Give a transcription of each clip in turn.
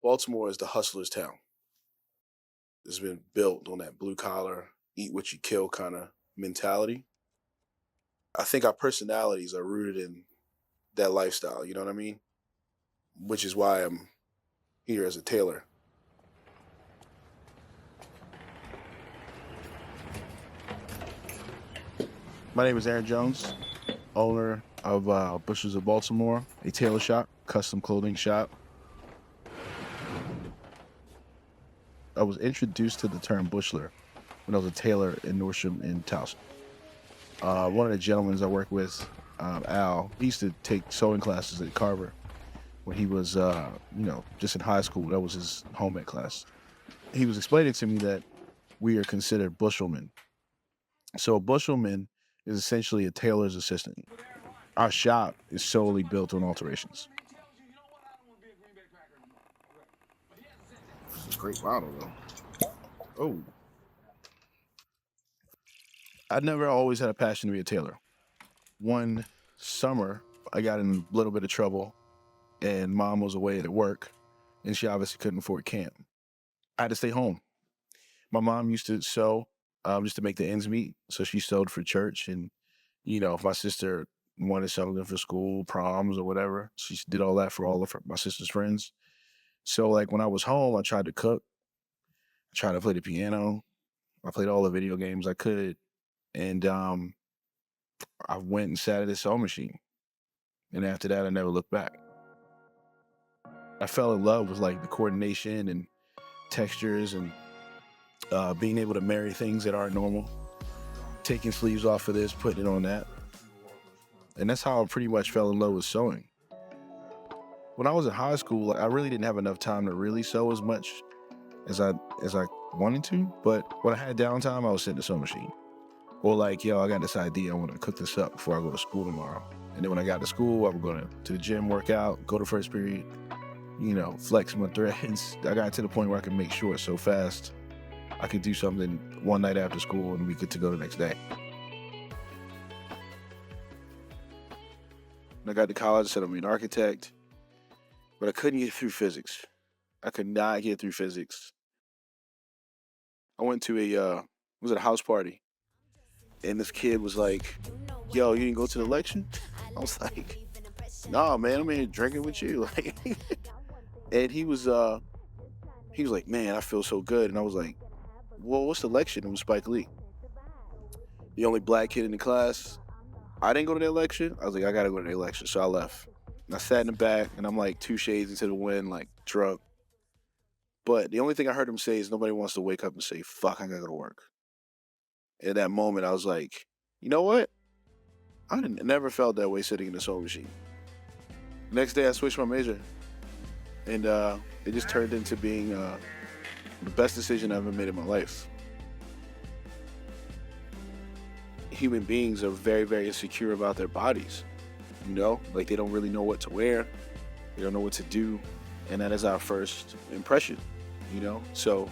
Baltimore is the hustler's town. It's been built on that blue collar, eat what you kill kind of mentality. I think our personalities are rooted in that lifestyle, you know what I mean? Which is why I'm here as a tailor. My name is Aaron Jones, owner of Busheler of Baltimore, a tailor shop, custom clothing shop. I was introduced to the term Busheler when I was a tailor in Nordstrom in Towson. One of the gentlemen I work with, Al, he used to take sewing classes at Carver when he was, just in high school. That was his home ec class. He was explaining to me that we are considered bushelmen. So a bushelman is essentially a tailor's assistant. Our shop is solely built on alterations. This is a great model, though. Oh. I never always had a passion to be a tailor. One summer, I got in a little bit of trouble, and mom was away at work, and she obviously couldn't afford camp. I had to stay home. My mom used to sew just to make the ends meet, so she sewed for church, and if my sister wanted something for school, proms or whatever, she did all that for all of my sister's friends. So like when I was home, I tried to cook, I tried to play the piano, I played all the video games I could, and I went and sat at a sewing machine. And after that, I never looked back. I fell in love with like the coordination and textures and being able to marry things that aren't normal, taking sleeves off of this, putting it on that. And that's how I pretty much fell in love with sewing. When I was in high school, I really didn't have enough time to really sew as much as I wanted to. But when I had downtime, I was sitting at the sewing machine. Or like, I got this idea, I want to cook this up before I go to school tomorrow. And then when I got to school, I would go to the gym, work out, go to first period, flex my threads. I got to the point where I could make shorts so fast, I could do something one night after school and we get to go the next day. When I got to college, I said I'm an architect, but I couldn't get through physics. I could not get through physics. I went to was at a house party, and this kid was like, "Yo, you didn't go to the lecture?" I was like, "Nah, man, I'm in here drinking with you." Like, and he was like, "Man, I feel so good." And I was like, "Well, what's the lecture?" And it was Spike Lee, the only black kid in the class. I didn't go to that lecture. I was like, I gotta go to that lecture, so I left. And I sat in the back, and I'm like 2 shades into the wind, like drunk. But the only thing I heard him say is nobody wants to wake up and say, "Fuck, I gotta go to work." In that moment, I was like, you know what? I never felt that way sitting in the sewing machine. Next day, I switched my major, and it just turned into being the best decision I've ever made in my life. Human beings are very, very insecure about their bodies. Like they don't really know what to wear, they don't know what to do, and that is our first impression. So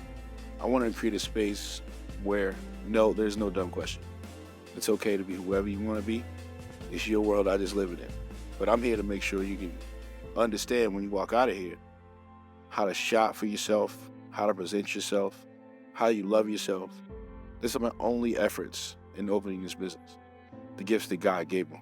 I want to create a space where there's no dumb question. It's okay to be whoever you want to be. It's your world, I just live it in. But I'm here to make sure you can understand when you walk out of here how to shop for yourself, how to present yourself, how you love yourself. This is my only efforts in opening this business. The gifts that God gave me.